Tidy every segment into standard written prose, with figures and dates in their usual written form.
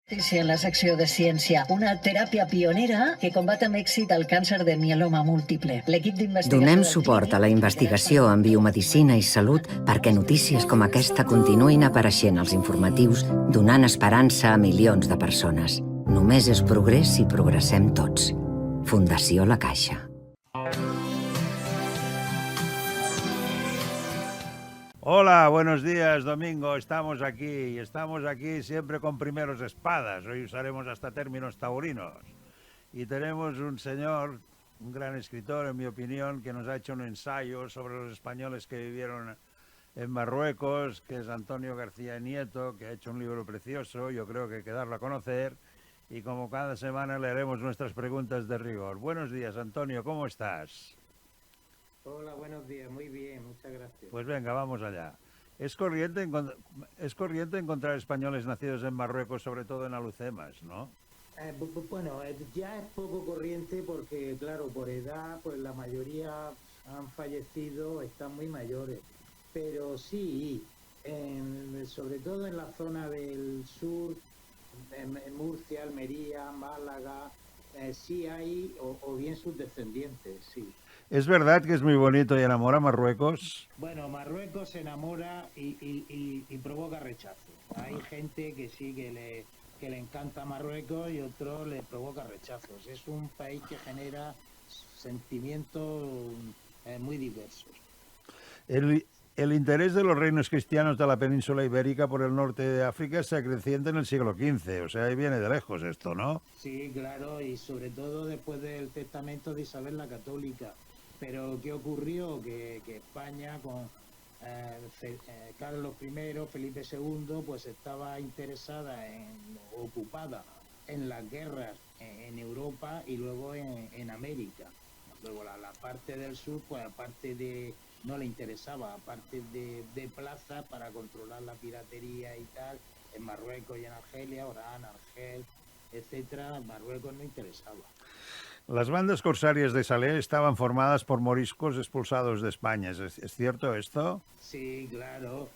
Notícia en la secció de ciència. Una teràpia pionera que combat amb èxit el càncer de mieloma múltiple. L'equip d'investigació... Donem suport a la investigació en biomedicina i salut perquè notícies com aquesta continuïn apareixent als informatius, donant esperança a milions de persones. Només és progrés si progressem tots. Fundació La Caixa. Hola, buenos días, Domingo. Estamos aquí siempre con primeros espadas. Hoy usaremos hasta términos taurinos. Y tenemos un señor, un gran escritor, en mi opinión, que nos ha hecho un ensayo sobre los españoles que vivieron en Marruecos, que es Antonio García Nieto, que ha hecho un libro precioso. Yo creo que hay que darlo a conocer. Y como cada semana le haremos nuestras preguntas de rigor. Buenos días, Antonio, ¿cómo estás? Hola, buenos días, muy bien, muchas gracias. Pues venga, vamos allá. Es corriente encontrar españoles nacidos en Marruecos, sobre todo en Alhucemas, ¿no? Bueno, ya es poco corriente porque, claro, por edad, pues la mayoría han fallecido, están muy mayores. Pero sí, sobre todo en la zona del sur, en Murcia, Almería, Málaga, sí hay, o bien sus descendientes, sí. ¿Es verdad que es muy bonito y enamora a Marruecos? Bueno, Marruecos se enamora y provoca rechazo. Hay gente que sí que le encanta Marruecos y otros le provoca rechazos. Es un país que genera sentimientos muy diversos. El interés de los reinos cristianos de la península ibérica por el norte de África se creciente en el siglo XV, o sea, ahí viene de lejos esto, ¿no? Sí, claro, y sobre todo después del testamento de Isabel la Católica. Pero ¿qué ocurrió? Que España con Carlos I, Felipe II, pues estaba interesada ocupada en las guerras en Europa y luego en América. Luego la parte del sur, pues aparte de, no le interesaba, aparte de plazas para controlar la piratería y tal, en Marruecos y en Argelia, Orán, Argel, etcétera, Marruecos no interesaba. Las bandas corsarias de Salé estaban formadas por moriscos expulsados de España. ¿Es cierto esto? Sí, claro.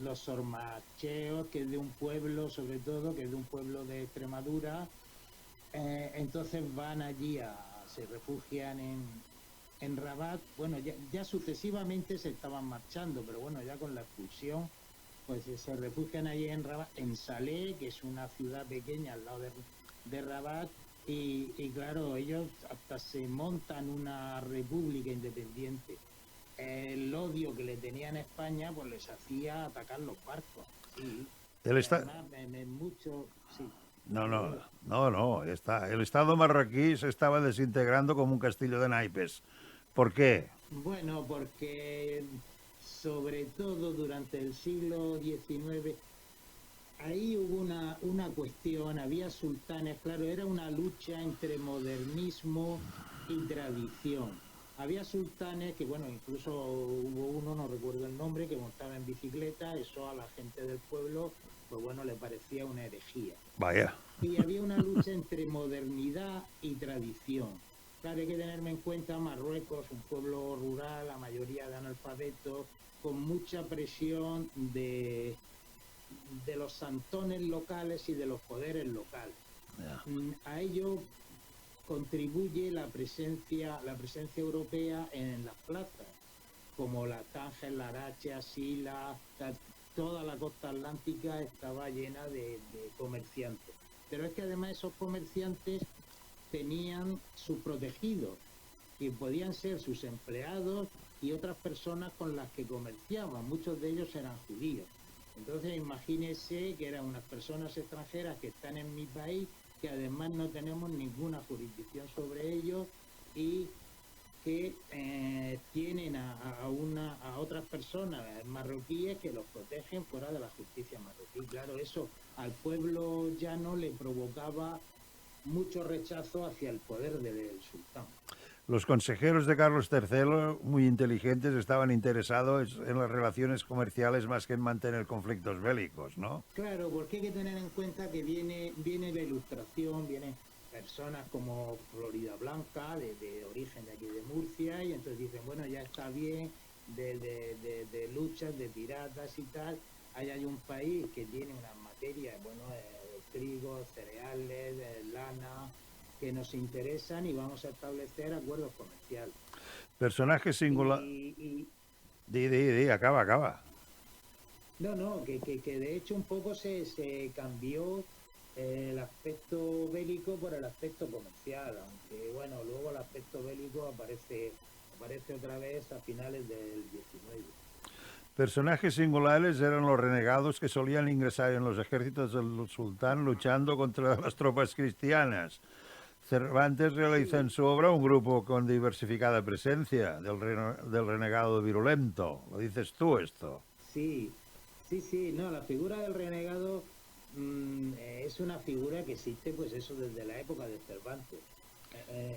Los sormacheos, que es de un pueblo, sobre todo, que es de un pueblo de Extremadura, entonces van allí, se refugian en Rabat. Bueno, ya sucesivamente se estaban marchando, pero bueno, ya con la expulsión, pues se refugian allí en Rabat, en Salé, que es una ciudad pequeña al lado de Rabat. Y claro, ellos hasta se montan una república independiente. El odio que le tenían a España pues les hacía atacar los barcos. Sí. El Estado marroquí se estaba desintegrando como un castillo de naipes. ¿Por qué? Bueno, porque sobre todo durante el siglo XIX ahí hubo una cuestión, había sultanes, claro, era una lucha entre modernismo y tradición. Había sultanes que, bueno, incluso hubo uno, no recuerdo el nombre, que montaba en bicicleta, eso a la gente del pueblo, pues bueno, le parecía una herejía. Vaya. Y había una lucha entre modernidad y tradición. Claro, hay que tenerme en cuenta Marruecos, un pueblo rural, la mayoría de analfabetos, con mucha presión de los santones locales y de los poderes locales. Yeah. A ello contribuye la presencia europea en las plazas, como la Tánger, Larache, Sila, toda la costa atlántica estaba llena de comerciantes. Pero es que además esos comerciantes tenían sus protegidos, que podían ser sus empleados y otras personas con las que comerciaban. Muchos de ellos eran judíos. Entonces imagínense que eran unas personas extranjeras que están en mi país, que además no tenemos ninguna jurisdicción sobre ellos y que tienen a otras personas marroquíes que los protegen fuera de la justicia marroquí. Claro, eso al pueblo llano le provocaba mucho rechazo hacia el poder del sultán. Los consejeros de Carlos III, muy inteligentes, estaban interesados en las relaciones comerciales más que en mantener conflictos bélicos, ¿no? Claro, porque hay que tener en cuenta que viene la Ilustración, vienen personas como Florida Blanca, de origen de aquí de Murcia, y entonces dicen, bueno, ya está bien de luchas, de piratas y tal. Ahí hay un país que tiene una materia, bueno, trigo, cereales, lana, que nos interesan y vamos a establecer acuerdos comerciales. Personaje singular. Acaba. No, que de hecho un poco se cambió el aspecto bélico por el aspecto comercial, aunque bueno, luego el aspecto bélico aparece otra vez a finales del 19. Personajes singulares eran los renegados que solían ingresar en los ejércitos del sultán luchando contra las tropas cristianas. Cervantes realiza en su obra un grupo con diversificada presencia del renegado virulento. ¿Lo dices tú esto? Sí, no, la figura del renegado es una figura que existe pues eso desde la época de Cervantes.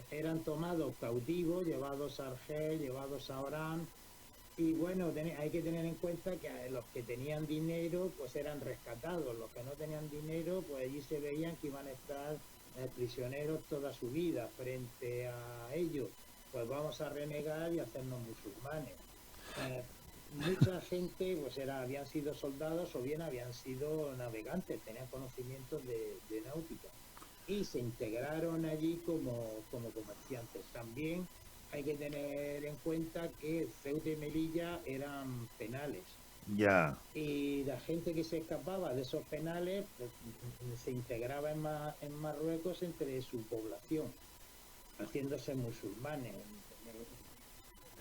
Eran tomados cautivos, llevados a Argel, llevados a Orán, y bueno, hay que tener en cuenta que los que tenían dinero pues eran rescatados, los que no tenían dinero pues allí se veían que iban a estar prisioneros toda su vida. Frente a ellos pues vamos a renegar y hacernos musulmanes. Mucha gente pues habían sido soldados o bien habían sido navegantes, tenían conocimientos de náutica y se integraron allí como comerciantes. También hay que tener en cuenta que Ceuta y Melilla eran penales. Ya. Y la gente que se escapaba de esos penales pues, se integraba en Marruecos entre su población, haciéndose musulmanes.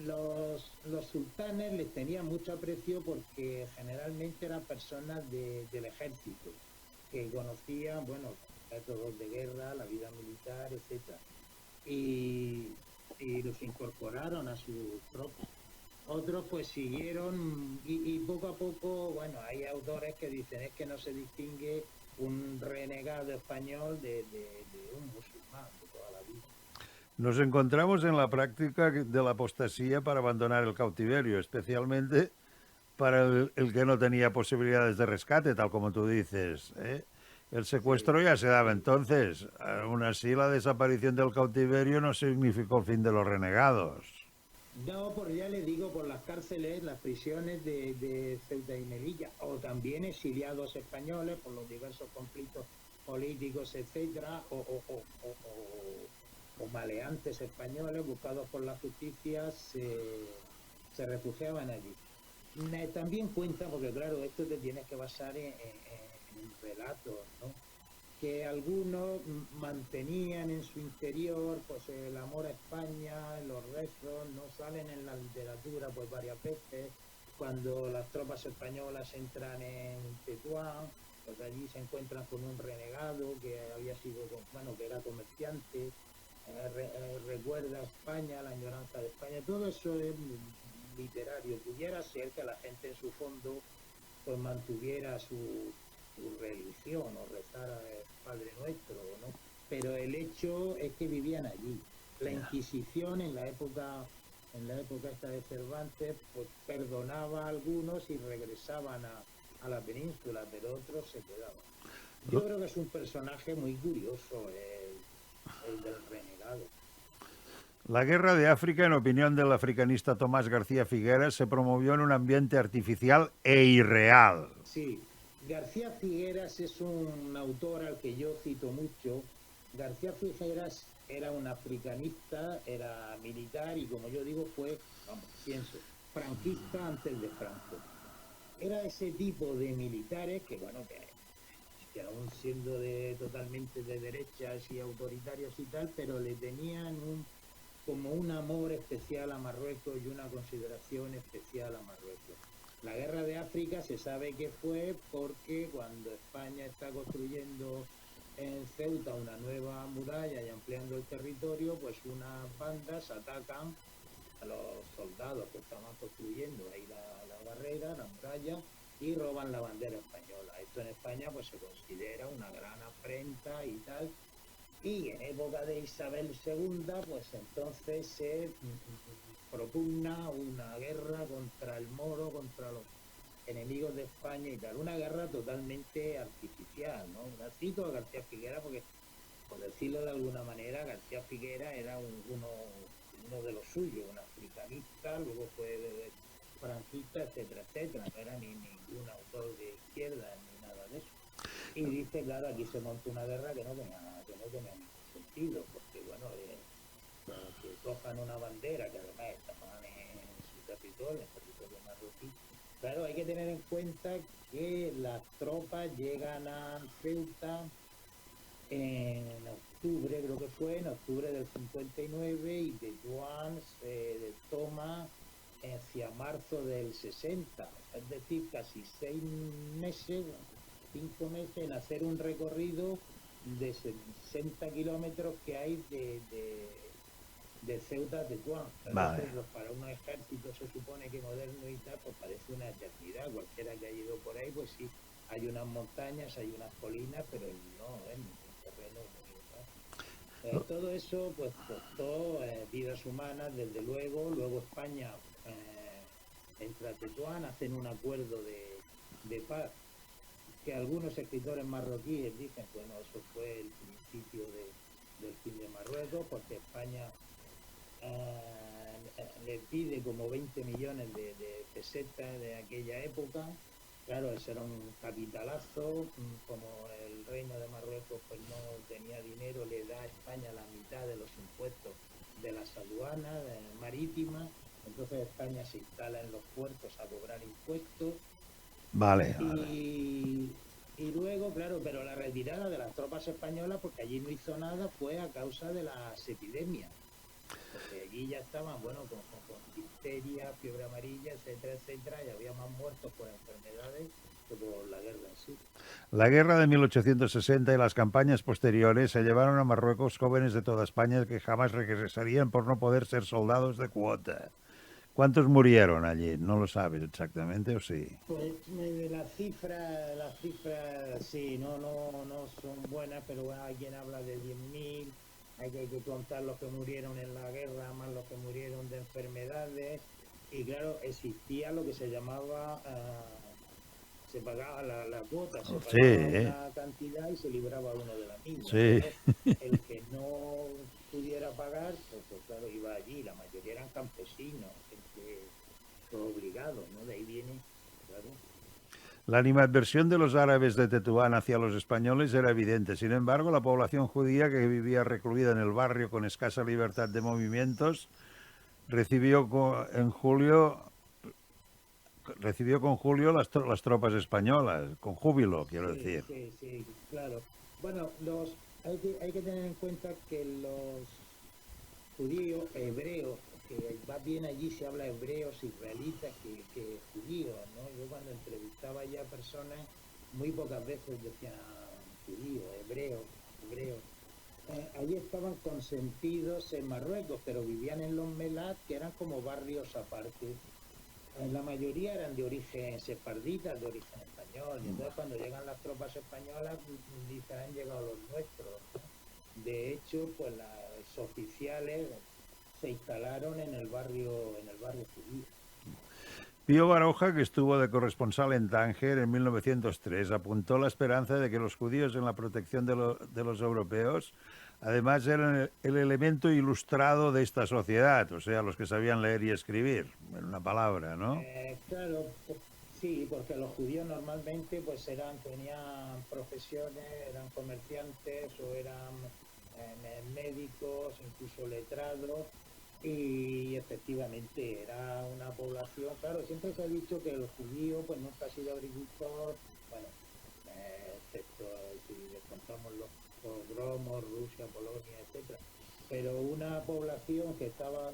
Los sultanes les tenían mucho aprecio porque generalmente eran personas del ejército que conocían, bueno, métodos de guerra, la vida militar, etcétera, y los incorporaron a sus tropas. Otros pues siguieron y poco a poco, bueno, hay autores que dicen es que no se distingue un renegado español de un musulmán de toda la vida. Nos encontramos en la práctica de la apostasía para abandonar el cautiverio, especialmente para el que no tenía posibilidades de rescate, tal como tú dices, ¿eh? El secuestro ya se daba entonces. Aún así, la desaparición del cautiverio no significó el fin de los renegados. No, ya le digo, por las cárceles, las prisiones de Ceuta y Melilla, o también exiliados españoles por los diversos conflictos políticos, etcétera, o maleantes españoles buscados por la justicia se refugiaban allí. También cuenta, porque claro, esto te tienes que basar en relatos, ¿no? Que algunos mantenían en su interior pues el amor a España, los rezos, no salen en la literatura pues varias veces. Cuando las tropas españolas entran en Tetuán, pues allí se encuentran con un renegado que había sido, bueno, que era comerciante, recuerda a España, la añoranza de España. Todo eso es literario. Pudiera ser que la gente en su fondo pues mantuviera su religión o rezara el Padre Nuestro, ¿no? Pero el hecho es que vivían allí. La Inquisición en la época esta de Cervantes pues perdonaba a algunos y regresaban a la península, pero otros se quedaban. Yo creo que es un personaje muy curioso el del renegado. La guerra de África, en opinión del africanista Tomás García Figueras, se promovió en un ambiente artificial e irreal. Sí, García Figueras es un autor al que yo cito mucho. García Figueras era un africanista, era militar y, como yo digo, fue, pienso, franquista antes de Franco. Era ese tipo de militares que, bueno, que aún siendo totalmente de derechas y autoritarios y tal, pero le tenían como un amor especial a Marruecos y una consideración especial a Marruecos. La guerra de África se sabe que fue porque cuando España está construyendo en Ceuta una nueva muralla y ampliando el territorio, pues unas bandas atacan a los soldados que estaban construyendo ahí la barrera, la muralla, y roban la bandera española. Esto en España pues se considera una gran afrenta y tal. Y en época de Isabel II, pues entonces se propugna una guerra contra el moro, contra los enemigos de España y tal. Una guerra totalmente artificial, ¿no? Cito a García Figuera porque, por decirlo de alguna manera, García Figuera era uno de los suyos, un africanista, luego fue franquista, etcétera, etcétera. No era ni ningún autor de izquierda ni nada de eso. Y dice, claro, aquí se montó una guerra que no tenía ningún sentido, porque bueno, que cojan una bandera, que además estaban en su territorio, en territorio marroquí. Claro, hay que tener en cuenta que las tropas llegan a Ceuta en octubre, creo que fue, en octubre del 59, y Tetuán se toma hacia marzo del 60, es decir, casi 6 meses, 5 meses en hacer un recorrido de 60 kilómetros que hay de Ceuta a Tetuán. Vale. Entonces, pues, para un ejército se supone que moderno y tal, pues parece una eternidad. Cualquiera que haya ido por ahí, pues sí, hay unas montañas, hay unas colinas, pero no es un terreno muy, ¿no? Todo eso pues costó vidas humanas, desde luego. Luego España entra a Tetuán, hacen un acuerdo de paz, que algunos escritores marroquíes dicen, bueno, eso fue el principio del fin de Marruecos, porque España le pide como 20 millones de pesetas de aquella época. Claro, ese era un capitalazo. Como el reino de Marruecos pues no tenía dinero, le da a España la mitad de los impuestos de las aduanas marítimas. Entonces España se instala en los puertos a cobrar impuestos. Vale. Y luego, claro, pero la retirada de las tropas españolas, porque allí no hizo nada, fue a causa de las epidemias. Porque allí ya estaban, bueno, con difteria, fiebre amarilla, etcétera, etcétera, y había más muertos por enfermedades que por la guerra en sí. La guerra de 1860 y las campañas posteriores se llevaron a Marruecos jóvenes de toda España que jamás regresarían por no poder ser soldados de cuota. ¿Cuántos murieron allí? ¿No lo sabes exactamente o sí? Pues las cifras sí, no son buenas, pero bueno, hay quien habla de 10.000, hay que contar los que murieron en la guerra, más los que murieron de enfermedades, y claro, existía lo que se llamaba, se pagaba la cuota, se pagaba una cantidad y se libraba uno de la misma. Sí. Entonces, el que no pudiera pagar, pues claro, iba allí, la mayoría eran campesinos, gente obligado, ¿no? De ahí viene, claro. La animadversión de los árabes de Tetuán hacia los españoles era evidente. Sin embargo, la población judía que vivía recluida en el barrio con escasa libertad de movimientos recibió con Julio las tropas españolas, con júbilo, quiero decir. Sí, claro. Bueno, hay que tener en cuenta que los judíos, hebreos, que más bien allí se habla hebreos, israelitas, que judíos, ¿no? Yo cuando entrevistaba ya personas, muy pocas veces decían judíos, hebreos. Allí estaban consentidos en Marruecos, pero vivían en los Melat, que eran como barrios aparte. La mayoría eran de origen sefardita, de origen español, y entonces cuando llegan las tropas españolas dicen, han llegado los nuestros, ¿no? De hecho, pues los oficiales se instalaron en el barrio judío. Pío Baroja, que estuvo de corresponsal en Tánger en 1903, apuntó la esperanza de que los judíos en la protección de los europeos además eran el elemento ilustrado de esta sociedad, o sea, los que sabían leer y escribir, en una palabra, ¿no? Claro, sí, porque los judíos normalmente pues tenían profesiones, eran comerciantes o eran médicos, incluso letrados, y efectivamente era una población, claro, siempre se ha dicho que el judío pues nunca ha sido agricultor, bueno, excepto si les contamos los pogromos, Rusia, Polonia, etcétera, pero una población que estaba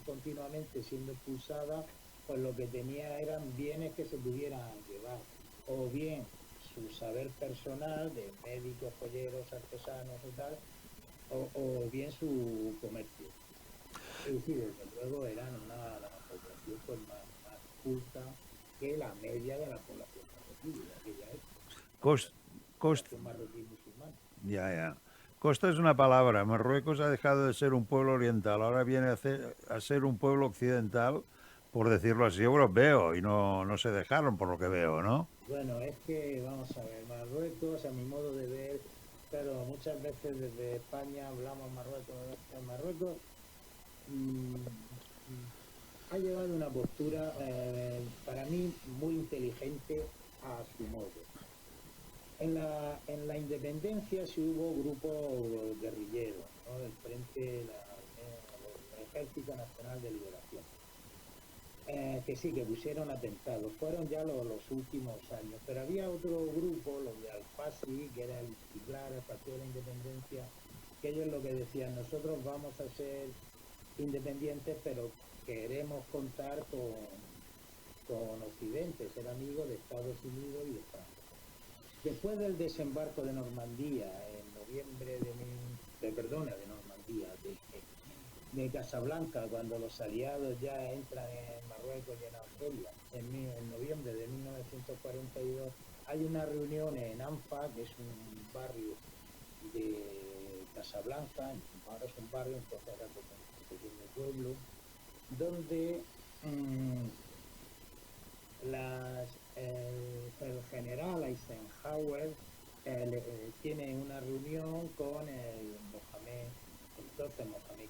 continuamente siendo expulsada, pues lo que tenía eran bienes que se pudieran llevar, o bien su saber personal de médicos, joyeros, artesanos y tal, o bien su comercio. Es decir, desde luego eran la población pues, más culta que la media de la población marroquí de aquella época. Marroquí musulmán. Ya. Costa es una palabra. Marruecos ha dejado de ser un pueblo oriental, ahora viene a ser un pueblo occidental, por decirlo así, europeo, y no se dejaron, por lo que veo, ¿no? Bueno, es que, vamos a ver, Marruecos, a mi modo de ver, claro, muchas veces desde España hablamos Marruecos ha llevado una postura para mí muy inteligente a su modo. En la independencia sí hubo grupos guerrilleros, ¿no? Del Frente, el Ejército Nacional de Liberación, que sí, que pusieron atentados. Fueron ya los últimos años, pero había otro grupo, los de Alfasi, que era el Istiqlal, el Partido de la Independencia, que ellos lo que decían: nosotros vamos a ser independientes, pero queremos contar con Occidente, ser amigos de Estados Unidos y de Francia. Después del desembarco de Normandía, en noviembre de Casablanca, cuando los aliados ya entran en Marruecos y en Argelia, en noviembre de 1942, hay una reunión en Anfa, que es un barrio de Casablanca, ahora es un barrio, entonces era como un pequeño pueblo, donde el general Eisenhower tiene una reunión con el Mohamed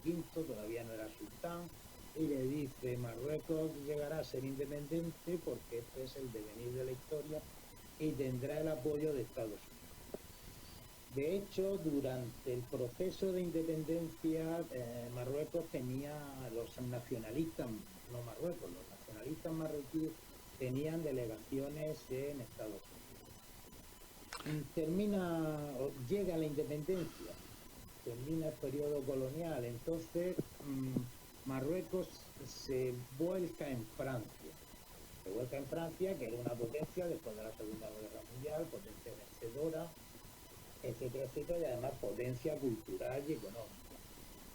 V, todavía no era sultán, y le dice: Marruecos llegará a ser independiente porque este es el devenir de la historia y tendrá el apoyo de Estados Unidos. De hecho, durante el proceso de independencia, Marruecos tenía los nacionalistas, no Marruecos, los nacionalistas marroquíes tenían delegaciones en Estados Unidos. Llega la independencia, termina el periodo colonial, entonces Marruecos se vuelca en Francia. Que era una potencia después de la Segunda Guerra Mundial, potencia vencedora, etcétera, etcétera, y además potencia cultural y económica.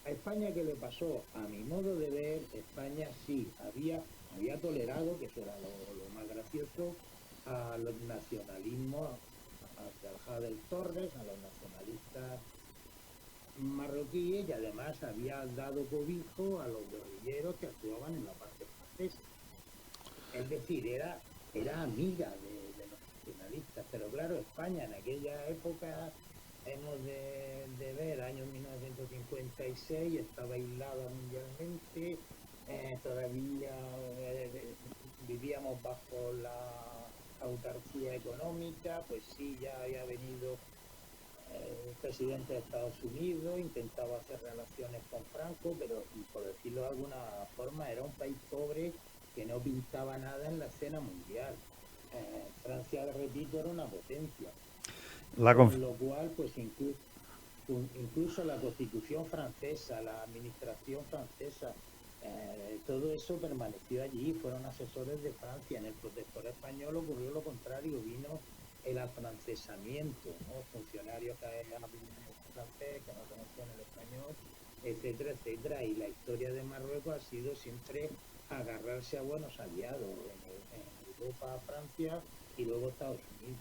A España, ¿qué le pasó? A mi modo de ver, España sí había tolerado, que eso era lo más gracioso, a los nacionalismos, a Alcalá del Torres, a los nacionalistas marroquíes, y además había dado cobijo a los guerrilleros que actuaban en la parte francesa. Es decir, era amiga de los nacionalistas, pero claro, España en aquella época, hemos de ver, año 1956, estaba aislada mundialmente, todavía vivíamos bajo la autarquía económica, pues sí, ya había venido el presidente de Estados Unidos, intentaba hacer relaciones con Franco, pero por decirlo de alguna forma era un país pobre que no pintaba nada en la escena mundial. Francia, repito, era una potencia. Con lo cual, pues incluso la Constitución francesa, la administración francesa, todo eso permaneció allí, fueron asesores de Francia. En el protectorado español ocurrió lo contrario, vino el afrancesamiento, ¿no? Funcionarios que hablaban francés, que no conocían el español, etcétera, etcétera. Y la historia de Marruecos ha sido siempre agarrarse a buenos aliados, en Europa, Francia y luego Estados Unidos.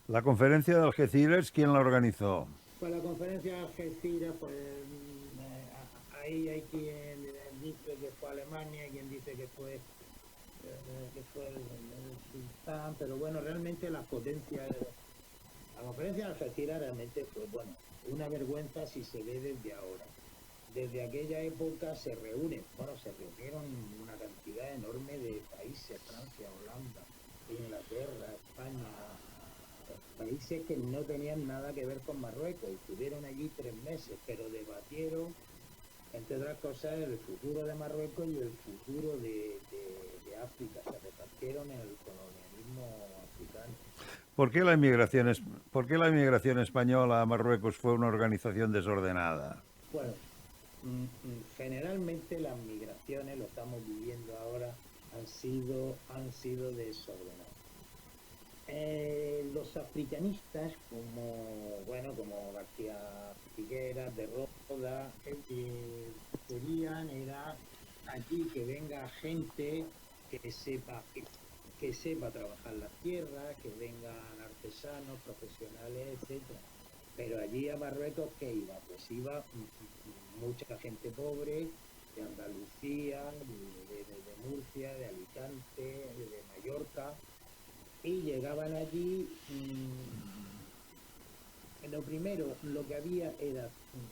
La conferencia de Algeciras, ¿quién la organizó? Pues la conferencia de Algeciras, pues ahí hay quien dice que fue Alemania, quien dice que fue el sultán, pero bueno, realmente la conferencia de Algeciras realmente fue, bueno, una vergüenza si se ve desde ahora. Desde aquella época se reunieron una cantidad enorme de países, Francia, Holanda, Inglaterra, España, países que no tenían nada que ver con Marruecos, y estuvieron allí 3 meses, pero debatieron, entre otras cosas, el futuro de Marruecos y el futuro de África. Se repartieron en el colonialismo africano. ¿Por qué la inmigración española a Marruecos fue una organización desordenada? Bueno, generalmente las migraciones, lo estamos viviendo ahora, han sido desordenadas. Los africanistas, como García Figueras, de Roda, querían era aquí que venga gente que sepa trabajar las tierras, que vengan artesanos, profesionales, etcétera. Pero allí a Marruecos, ¿qué iba? Pues iba mucha gente pobre, de Andalucía, de Murcia, de Alicante, de Mallorca, y llegaban allí. Lo primero, lo que había era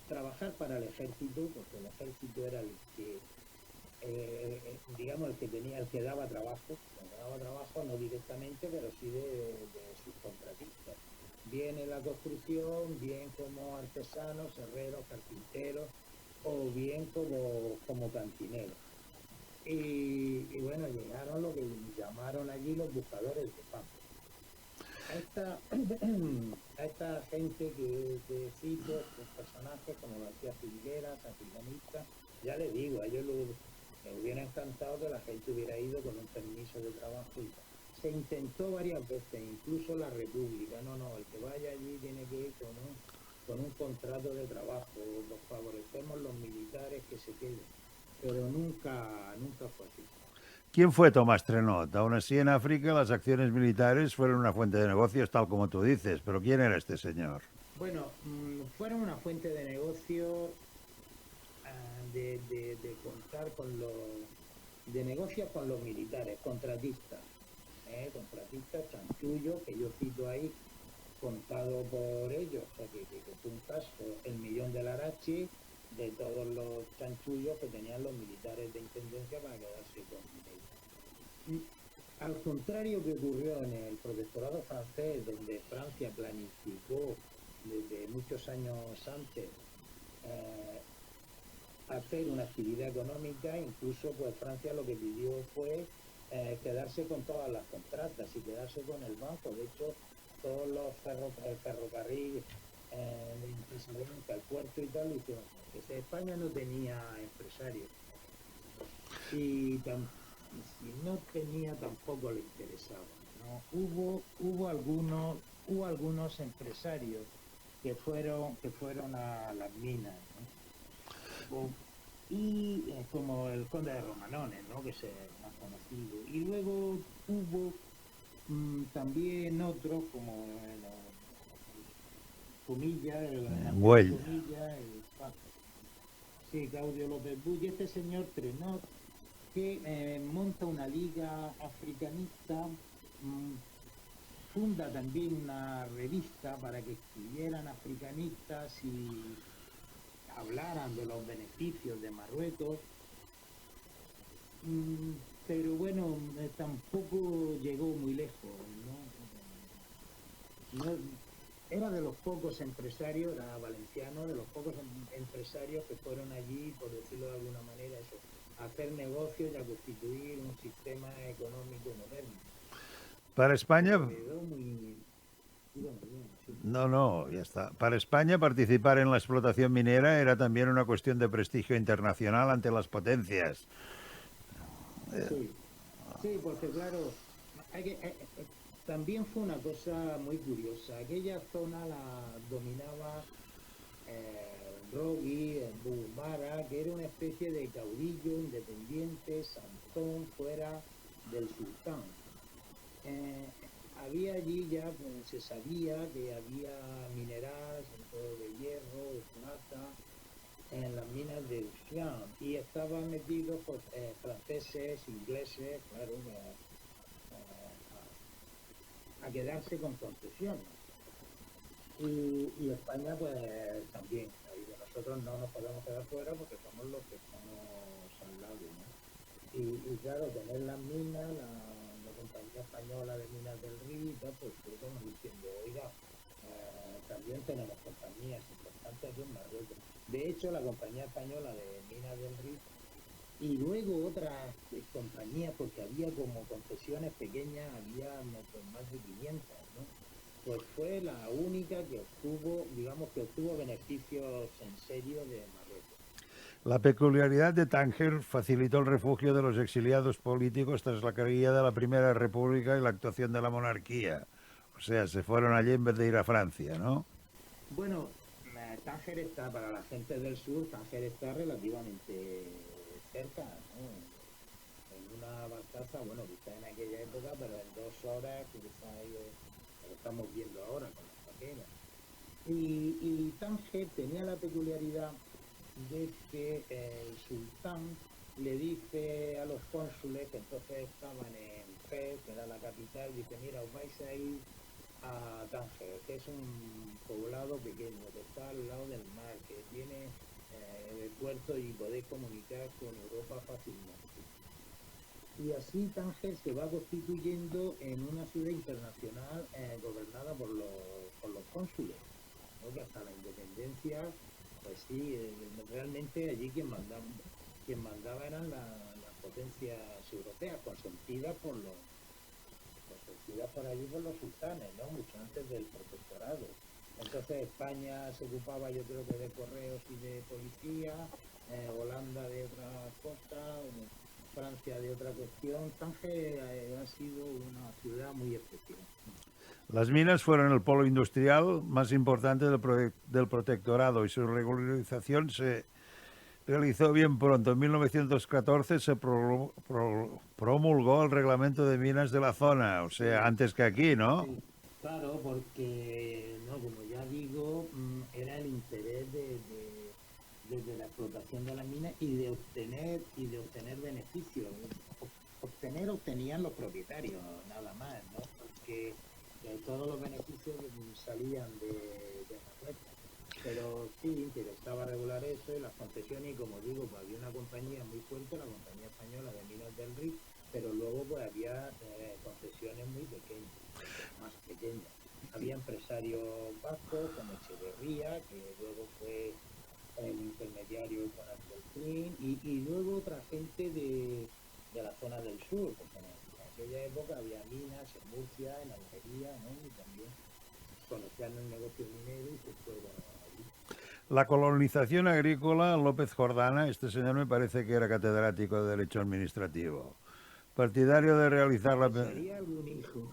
trabajar para el ejército, porque el ejército era el que, el que daba trabajo, no directamente, pero sí de sus contratistas. bien en la construcción, bien como artesanos, herreros, carpinteros o bien como cantineros. Y bueno, llegaron lo que llamaron allí los buscadores de pan. A esta gente que cito, estos personajes como García Figueras, Africanista, ya les digo, a ellos les hubiera encantado que la gente hubiera ido con un permiso de trabajo y tal. Se intentó varias veces, incluso la República, no, el que vaya allí tiene que ir con un contrato de trabajo, los favorecemos los militares que se queden, pero nunca fue así. ¿Quién fue Tomás Trenot? Aún así, en África las acciones militares fueron una fuente de negocios, tal como tú dices, pero ¿quién era este señor? Bueno, fueron una fuente de negocio de contar de negocios con los militares, contratistas, chanchullos, que yo cito ahí, contado por ellos, o sea, que fue un caso, el millón de Larachi, de todos los chanchullos que tenían los militares de intendencia para quedarse con ellos. Al contrario que ocurrió en el protectorado francés, donde Francia planificó desde muchos años antes hacer una actividad económica, incluso pues Francia lo que pidió fue quedarse con todas las contratas y quedarse con el banco. De hecho, todos el ferrocarril de Salamanca, el puerto y tal, lo hicieron. España no tenía empresarios y no tenía, tampoco le interesaba, ¿no? Hubo algunos empresarios que fueron a las minas, ¿no? Y como el conde de Romanones, ¿no? Que es más conocido, y luego hubo también otros como Comilla, Güell. Sí, Claudio López Bull, y este señor Trenot, que monta una liga africanista, funda también una revista para que escribieran africanistas y hablaran de los beneficios de Marruecos, pero bueno, tampoco llegó muy lejos, ¿no? Era de los pocos empresarios, era valenciano, de los pocos empresarios que fueron allí, por decirlo de alguna manera, eso, a hacer negocios y a constituir un sistema económico moderno. Para España... Muy... No, ya está. Para España participar en la explotación minera era también una cuestión de prestigio internacional ante las potencias. Sí, porque claro, también fue una cosa muy curiosa. Aquella zona la dominaba Rogui, Bumara, que era una especie de caudillo independiente, santón, fuera del sultán. Había allí ya, pues, se sabía que había mineral, sobre todo de hierro, de plata, en las minas de Uxián, y estaban metidos pues, franceses, ingleses, claro, a quedarse con concesiones. Y España pues también, nosotros no nos podemos quedar fuera porque somos los que estamos al lado, ¿no? Y claro, tener las minas, la compañía española de minas del Río, pues fue como diciendo, oiga, también tenemos compañías importantes aquí en Marruecos. De hecho, la compañía española de minas del Río y luego otras compañías, porque había como concesiones pequeñas, había más de 500, ¿no? Pues fue la única que obtuvo beneficios en serio de Marruecos. La peculiaridad de Tánger facilitó el refugio de los exiliados políticos tras la caída de la Primera República y la actuación de la monarquía. O sea, se fueron allí en vez de ir a Francia, ¿no? Bueno, Tánger está, para la gente del sur, Tánger está relativamente cerca, ¿no? En una barcaza, bueno, quizá en aquella época, pero en 2 horas, quizá lo estamos viendo ahora con las paqueras. Y Tánger tenía la peculiaridad de que el sultán le dice a los cónsules que entonces estaban en Fez, que era la capital, dice, mira, os vais a ir a Tánger, que es un poblado pequeño, que está al lado del mar, que tiene el puerto y podéis comunicar con Europa fácilmente. Y así Tánger se va constituyendo en una ciudad internacional gobernada por los los cónsules, ¿no? Que hasta la independencia, pues sí, realmente allí quien mandaba eran las potencias europeas, consentidas por allí por los sultanes, ¿no? Mucho antes del protectorado. Entonces España se ocupaba, yo creo que de correos y de policía, Holanda de otra cosa, Francia de otra cuestión. Tánger ha sido una ciudad muy especial. Las minas fueron el polo industrial más importante del protectorado y su regularización se realizó bien pronto. En 1914 se promulgó el reglamento de minas de la zona, o sea, antes que aquí, ¿no? Sí, claro, porque, no, como ya digo, era el interés de la explotación de las minas y de obtener beneficios. Obtenían los propietarios, nada más, ¿no? Porque todos los beneficios salían de Marruecos. Pero sí, interesaba regular eso y las concesiones, y como digo, pues había una compañía muy fuerte, la compañía española de Minas del Rif, pero luego pues había concesiones muy pequeñas, más pequeñas. Había empresarios vascos como Echeverría, que luego fue el intermediario con Abdelkrim, y luego otra gente de la zona del sur, porque en aquella época había minas en Murcia, en Almería, ¿no? Y también conocían el negocio minero y se fueron allí. La colonización agrícola, López Jordana, este señor me parece que era catedrático de Derecho Administrativo. Partidario de realizar la... Sería algún hijo,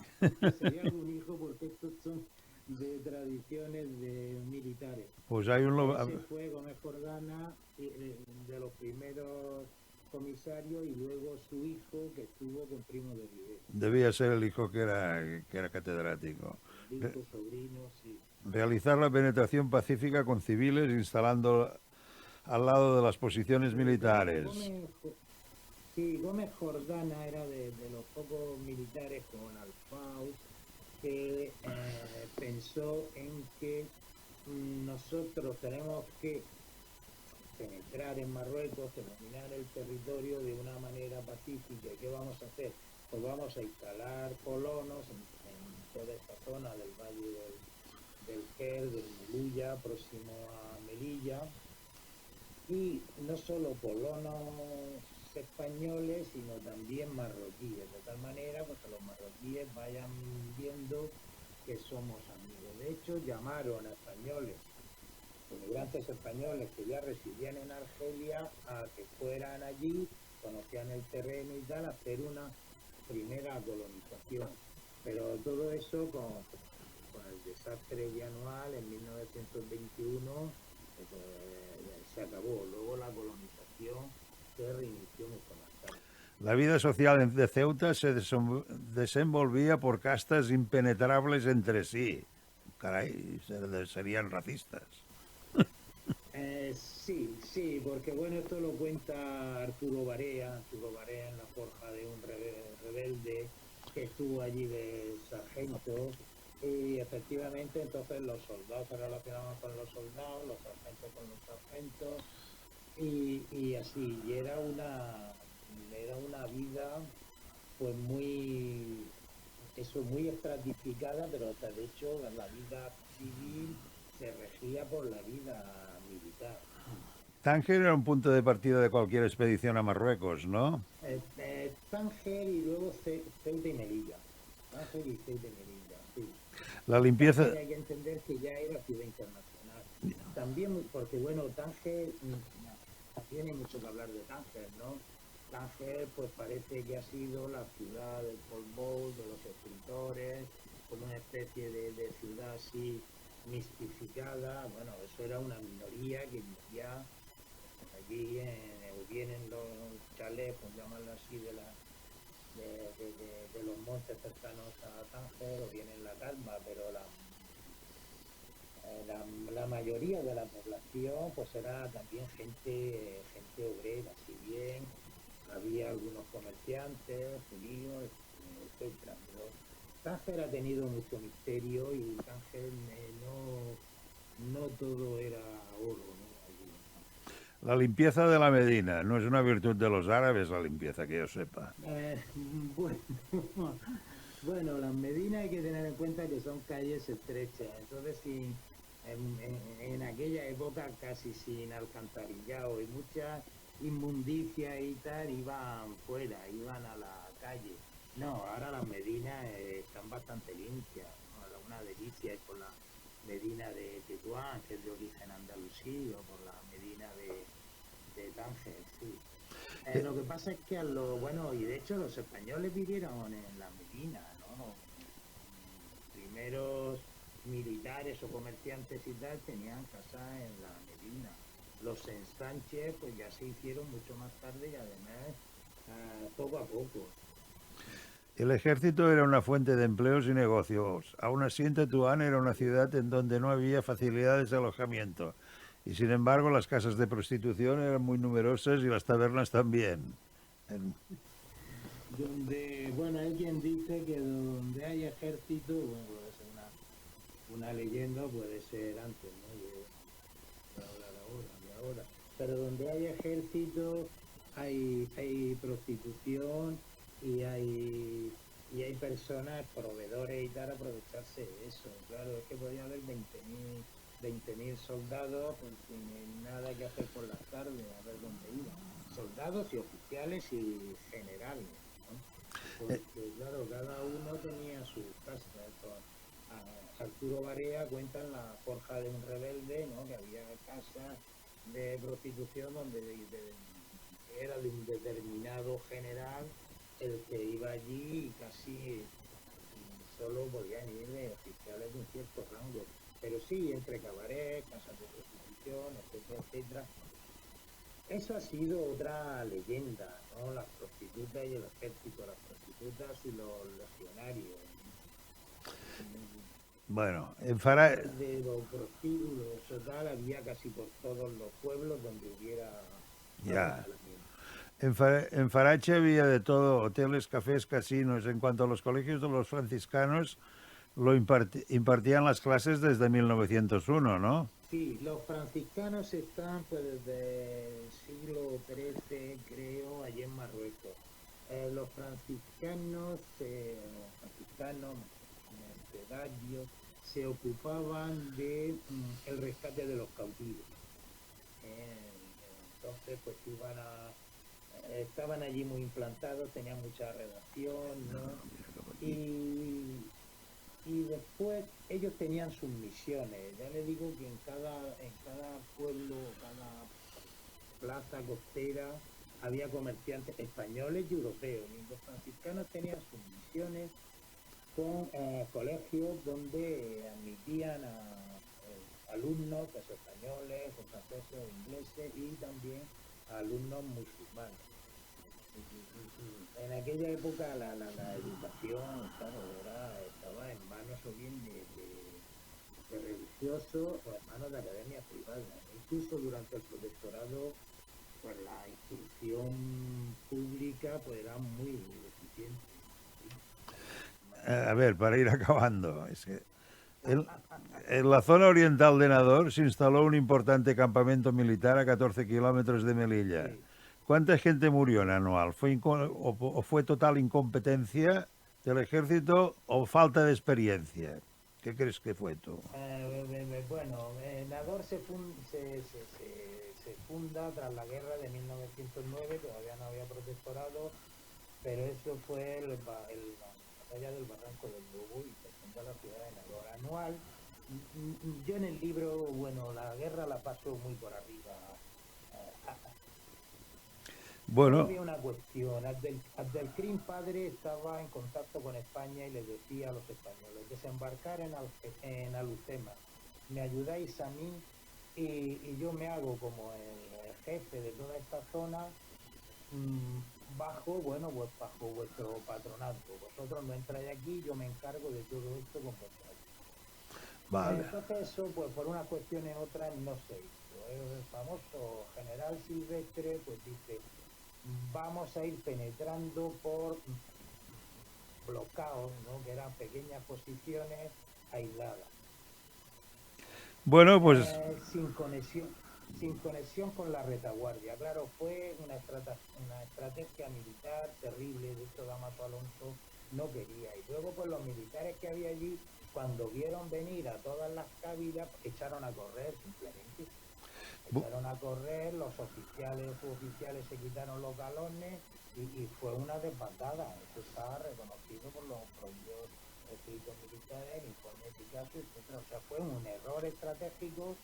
porque estos son de tradiciones de militares. Pues hay un... Ese fue Gómez Jordana, de los primeros comisarios, y luego su hijo, que estuvo con Primo de Rivera. Debía ser el hijo que era catedrático. Hijo, sobrino, sí. Realizar la penetración pacífica con civiles instalando al lado de las posiciones militares. Gómez Jordana era de los pocos militares con Alfau que pensó en que nosotros tenemos que penetrar en Marruecos, dominar el territorio de una manera pacífica. ¿Qué vamos a hacer? Pues vamos a instalar colonos en toda esta zona del valle del Ger, del Meluya, próximo a Melilla, y no solo colonos españoles, sino también marroquíes, de tal manera pues, que los marroquíes vayan viendo que somos amigos. De hecho, llamaron a españoles, inmigrantes españoles que ya residían en Argelia, a que fueran allí, conocían el terreno y tal, a hacer una primera colonización. Pero todo eso con el desastre de anual en 1921 se acabó. Luego la colonización se reinició mucho más tarde. La vida social de Ceuta se desenvolvía por castas impenetrables entre sí. Caray, serían racistas. Sí, porque bueno, esto lo cuenta Arturo Barea en La forja de un rebelde que estuvo allí de sargento, y efectivamente entonces los soldados se relacionaban con los soldados, los sargentos con los sargentos, y así, y era una vida pues muy estratificada, pero de hecho la vida civil se regía por la vida militar. Tánger era un punto de partida de cualquier expedición a Marruecos, ¿no? Tánger y luego Ceuta y Melilla. Tánger y Ceuta y Melilla, sí. La limpieza... Tánger hay que entender que ya era ciudad internacional. También, porque bueno, Tánger, tiene mucho que hablar de Tánger, ¿no? Tánger, pues parece que ha sido la ciudad del Pol Pot, de los escritores, como una especie de ciudad así mistificada. Bueno, eso era una minoría que vivía allí, vienen los chalés, por llamarlo así, de los montes cercanos a Tánger, o vienen la calma, pero la mayoría de la población pues era también gente obrera. Si bien había algunos comerciantes, judíos, etcétera, pero Tánger ha tenido mucho misterio, y Tánger no todo era oro, ¿no? La limpieza de la Medina no es una virtud de los árabes, la limpieza, que yo sepa. Bueno, Bueno, las Medinas hay que tener en cuenta que son calles estrechas, entonces en aquella época casi sin alcantarillado y mucha inmundicia y tal, iban fuera, iban a la calle. No, ahora las Medinas están bastante limpias, ¿no? Una delicia es por la Medina de Tetuán, que es de origen andalusí, o por la Medina de Tánger, sí. Lo que pasa es que bueno, y de hecho los españoles vivieron en la Medina, ¿no? Los primeros militares o comerciantes y tal tenían casa en la Medina. Los ensanches pues ya se hicieron mucho más tarde y además poco a poco. El ejército era una fuente de empleos y negocios. Aún así, en Tetuán era una ciudad en donde no había facilidades de alojamiento. Y sin embargo, las casas de prostitución eran muy numerosas y las tabernas también. En- Bueno, hay quien dice que donde hay ejército, bueno, puede ser una leyenda, puede ser antes, ¿no? De hablar ahora. Pero donde hay ejército hay prostitución y hay personas, proveedores y tal, aprovecharse de eso. Claro, es que podía haber 20.000 soldados pues, sin nada que hacer por las tardes, a ver dónde iban. Soldados y oficiales y generales, ¿no? Porque claro, cada uno tenía su casa. Arturo Barea cuenta en La Forja de un Rebelde, ¿no? Que había casas de prostitución donde era de un determinado general el que iba allí y casi solo podían ir oficiales de un cierto rango. Pero sí, entre cabaret, casas de prostitución, etcétera, etcétera. Eso ha sido otra leyenda, ¿no? Las prostitutas y el ejército, las prostitutas y los legionarios. Bueno, De los prostíbulos total había casi por todos los pueblos donde hubiera ya. alojamiento. En Farache había de todo, hoteles, cafés, casinos. En cuanto a los colegios de los franciscanos, impartían las clases desde 1901, ¿no? Sí, los franciscanos están pues desde el siglo XIII, creo, allí en Marruecos. Los franciscanos mercedarios, se ocupaban de el rescate de los cautivos. Entonces, pues estaban allí muy implantados, tenían mucha redacción, ¿no? Y después ellos tenían sus misiones. Ya les digo que en cada pueblo, cada plaza costera, había comerciantes españoles y europeos. Y los franciscanos tenían sus misiones con colegios donde admitían a alumnos, pues, españoles, o franceses o ingleses, y también a alumnos musulmanes. En aquella época la educación, claro, estaba en manos o bien de religiosos o en manos de academias privadas. Incluso durante el protectorado, pues la instrucción pública pues era muy deficiente. A ver, para ir acabando, es que en la zona oriental de Nador se instaló un importante campamento militar a 14 kilómetros de Melilla. Sí. ¿Cuánta gente murió en anual? ¿O fue total incompetencia del ejército o falta de experiencia? ¿Qué crees que fue tú? Bueno, Nador se funda tras la guerra de 1909, todavía no había protectorado, pero eso fue la batalla del Barranco del Lobo y se funda la ciudad de Nador. Anual, yo en el libro, bueno, la guerra la paso muy por arriba. Bueno, Había una cuestión. Abdelkrim padre estaba en contacto con España y le decía a los españoles: desembarcar en Alucema, me ayudáis a mí y yo me hago como el jefe de toda esta zona, bajo vuestro patronato. Vosotros no entráis aquí, yo me encargo de todo esto con vosotros. vale. Entonces eso, pues por unas cuestiones otras no se hizo. El famoso general Silvestre pues dice: vamos a ir penetrando por bloqueos, ¿no? Que eran pequeñas posiciones aisladas. Bueno, pues Sin conexión con la retaguardia. Claro, fue una estrategia militar terrible. De hecho, Damaso Alonso no quería. Y luego pues los militares que había allí, cuando vieron venir a todas las cávilas, echaron a correr simplemente. Echaron a correr, los oficiales, suboficiales se quitaron los galones y fue una desbandada. Eso está reconocido por los propios escritos militares, informes eficaces, etc. O sea, fue un error estratégico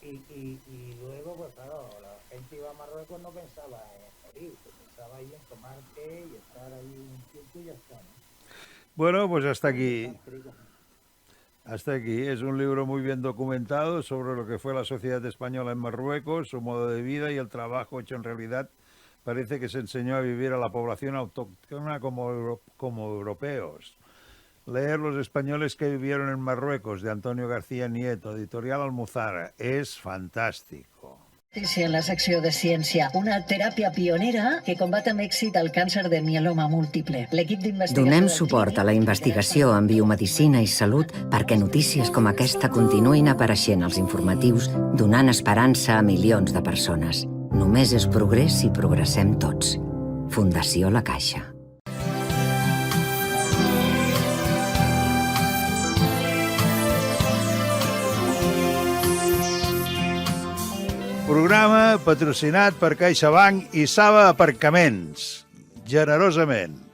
y luego, pues claro, la gente iba a Marruecos, no pensaba en morir, pensaba ahí en tomar té y estar ahí un tiempo y ya está, ¿no? Bueno, pues hasta aquí. Hasta aquí. Es un libro muy bien documentado sobre lo que fue la sociedad española en Marruecos, su modo de vida y el trabajo hecho en realidad. Parece que se enseñó a vivir a la población autóctona como europeos. Leer Los españoles que vivieron en Marruecos, de Antonio García Nieto, editorial Almuzara, és fantàstico. En la secció de ciència, una teràpia pionera que combat amb èxit el càncer de mieloma múltiple. L'equip d'investigació... Donem suport a la investigació en biomedicina i salut perquè notícies com aquesta continuïn apareixent als informatius, donant esperança a milions de persones. Només és progrés si progressem tots. Fundació La Caixa. Programa patrocinat per CaixaBank i Saba Aparcaments. Generosament.